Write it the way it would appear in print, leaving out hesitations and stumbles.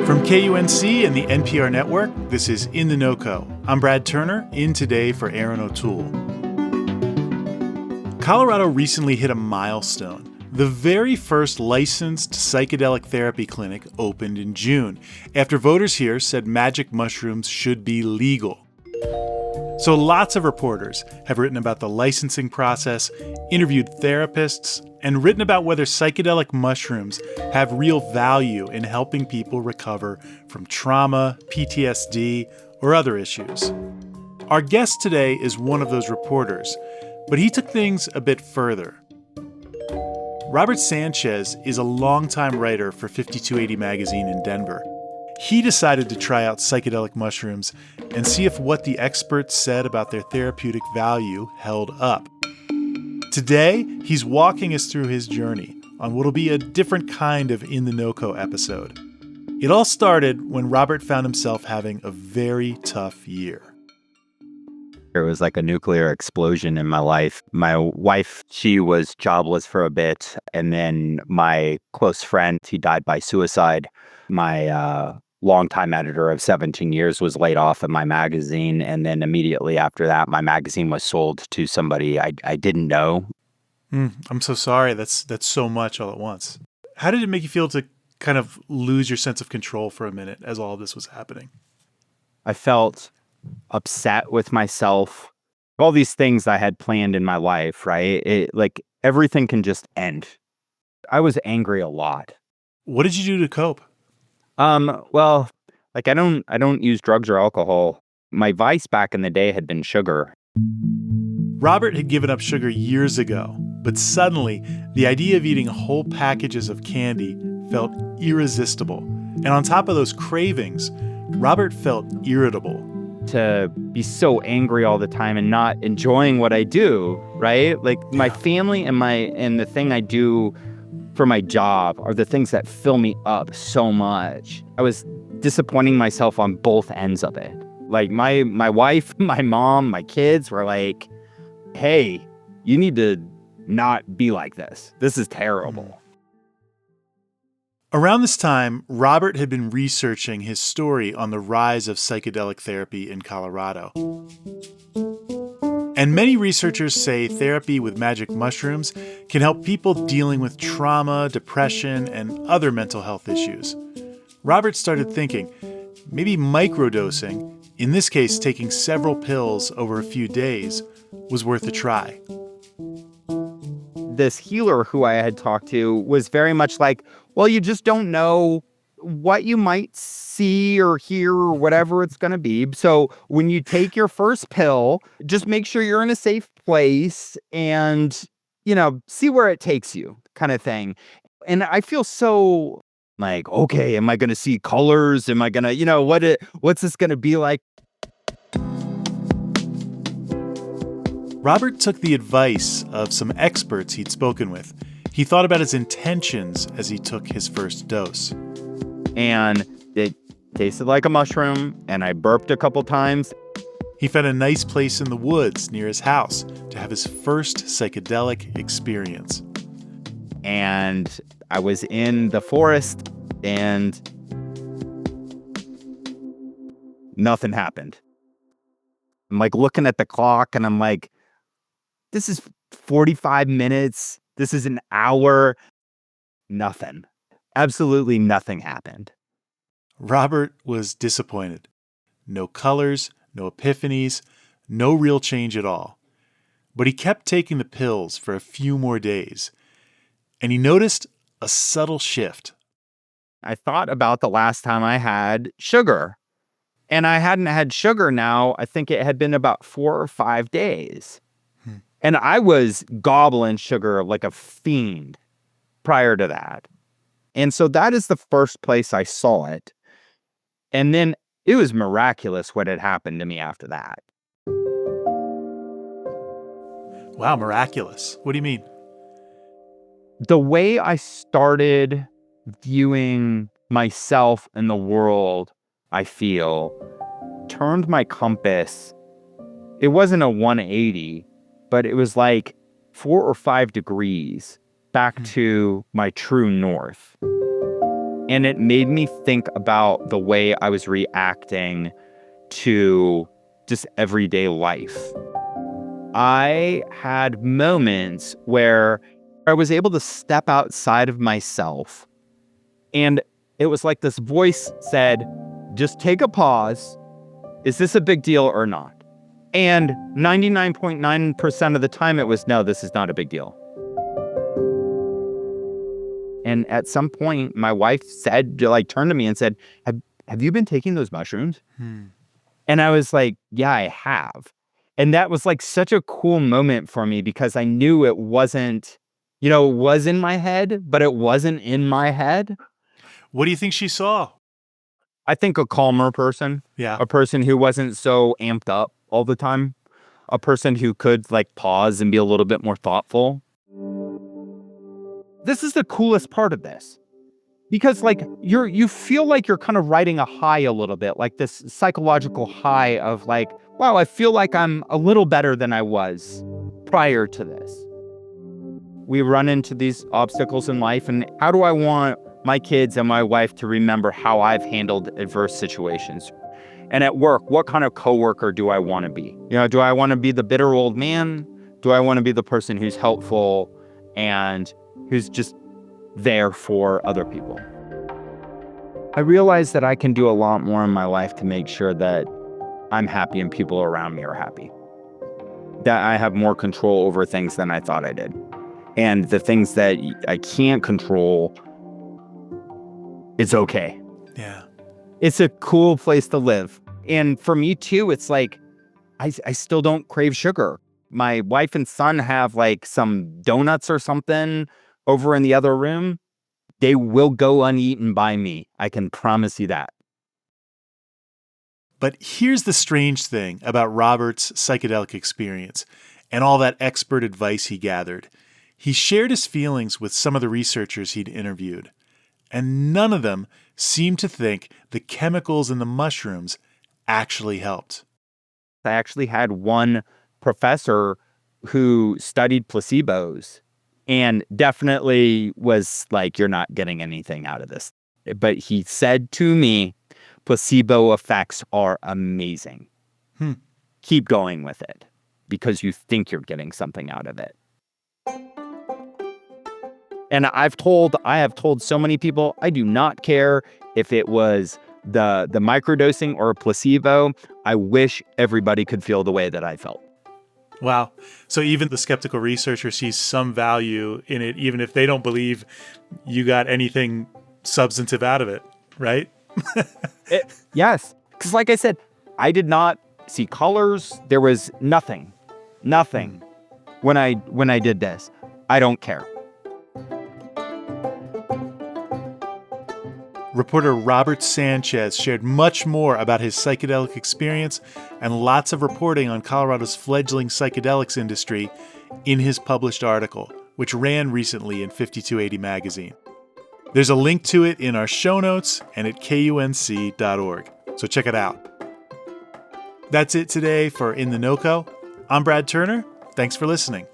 From KUNC and the NPR network, this is In The NoCo. I'm Brad Turner, in today for Erin O'Toole. Colorado recently hit a milestone. The very first licensed psychedelic therapy clinic opened in June, after voters here said magic mushrooms should be legal. So lots of reporters have written about the licensing process, interviewed therapists, and written about whether psychedelic mushrooms have real value in helping people recover from trauma, PTSD, or other issues. Our guest today is one of those reporters, but he took things a bit further. Robert Sanchez is a longtime writer for 5280 magazine in Denver. He decided to try out psychedelic mushrooms and see if what the experts said about their therapeutic value held up. Today, he's walking us through his journey on what'll be a different kind of In The NoCo episode. It all started when Robert found himself having a very tough year. It was like a nuclear explosion in my life. My wife, she was jobless for a bit. And then my close friend, he died by suicide. My longtime editor of 17 years was laid off of my magazine. And then immediately after that, my magazine was sold to somebody I didn't know. I'm so sorry. That's so much all at once. How did it make you feel to kind of lose your sense of control for a minute as all of this was happening? I felt upset with myself. All these things I had planned in my life, right? Like everything can just end. I was angry a lot. What did you do to cope? Well, like I don't use drugs or alcohol. My vice back in the day had been sugar. Robert had given up sugar years ago, but suddenly the idea of eating whole packages of candy felt irresistible. And on top of those cravings, Robert felt irritable. To be so angry all the time and not enjoying what I do, right? Like my family and the thing I do for my job are the things that fill me up so much. I was disappointing myself on both ends of it. Like my wife, my mom, my kids were like, hey, you need to not be like this. This is terrible. Around this time, Robert had been researching his story on the rise of psychedelic therapy in Colorado. And many researchers say therapy with magic mushrooms can help people dealing with trauma, depression, and other mental health issues. Robert started thinking, maybe microdosing, in this case taking several pills over a few days, was worth a try. This healer who I had talked to was very much like, well, you just don't know what you might see or hear or whatever it's going to be. So when you take your first pill, just make sure you're in a safe place and, see where it takes you kind of thing. And I feel so like, okay, am I going to see colors? Am I going to, what's this going to be like? Robert took the advice of some experts he'd spoken with. He thought about his intentions as he took his first dose. And it tasted like a mushroom, and I burped a couple times. He found a nice place in the woods near his house to have his first psychedelic experience. And I was in the forest, and nothing happened. I'm like looking at the clock, and I'm like, this is 45 minutes. This is an hour. Nothing. Absolutely nothing happened. Robert was disappointed. No colors, no epiphanies, no real change at all. But he kept taking the pills for a few more days, and he noticed a subtle shift. I thought about the last time I had sugar, and I hadn't had sugar now. I think it had been about 4 or 5 days. And I was gobbling sugar like a fiend prior to that. And so that is the first place I saw it. And then it was miraculous what had happened to me after that. Wow, miraculous. What do you mean? The way I started viewing myself and the world, I feel, turned my compass. It wasn't a 180, but it was like 4 or 5 degrees back to my true north. And it made me think about the way I was reacting to just everyday life. I had moments where I was able to step outside of myself, and it was like this voice said, just take a pause. Is this a big deal or not? And 99.9% of the time it was, no, this is not a big deal. And at some point, my wife said, turned to me and said, have you been taking those mushrooms? And I was like, yeah, I have. And that was like such a cool moment for me because I knew it wasn't, it was in my head, but it wasn't in my head. What do you think she saw? I think a calmer person. Yeah. A person who wasn't so amped up all the time. A person who could pause and be a little bit more thoughtful. This is the coolest part of this. Because you feel like you're kind of riding a high a little bit, like this psychological high of wow, I feel like I'm a little better than I was prior to this. We run into these obstacles in life, and how do I want my kids and my wife to remember how I've handled adverse situations? And at work, what kind of coworker do I want to be? Do I want to be the bitter old man? Do I want to be the person who's helpful and who's just there for other people? I realize that I can do a lot more in my life to make sure that I'm happy and people around me are happy. That I have more control over things than I thought I did. And the things that I can't control, it's okay. Yeah. It's a cool place to live. And for me too, it's I still don't crave sugar. My wife and son have some donuts or something over in the other room. They will go uneaten by me. I can promise you that. But here's the strange thing about Robert's psychedelic experience and all that expert advice he gathered. He shared his feelings with some of the researchers he'd interviewed, and none of them seemed to think the chemicals in the mushrooms actually helped. I actually had one professor who studied placebos and definitely was you're not getting anything out of this. But he said to me, placebo effects are amazing. Keep going with it because you think you're getting something out of it. And I have told so many people, I do not care if it was the microdosing or a placebo. I wish everybody could feel the way that I felt. Wow. So even the skeptical researcher sees some value in it, even if they don't believe you got anything substantive out of it, right? Yes. Because like I said, I did not see colors. There was nothing when I did this. I don't care. Reporter Robert Sanchez shared much more about his psychedelic experience and lots of reporting on Colorado's fledgling psychedelics industry in his published article, which ran recently in 5280 magazine. There's a link to it in our show notes and at KUNC.org, so check it out. That's it today for In The NoCo. I'm Brad Turner. Thanks for listening.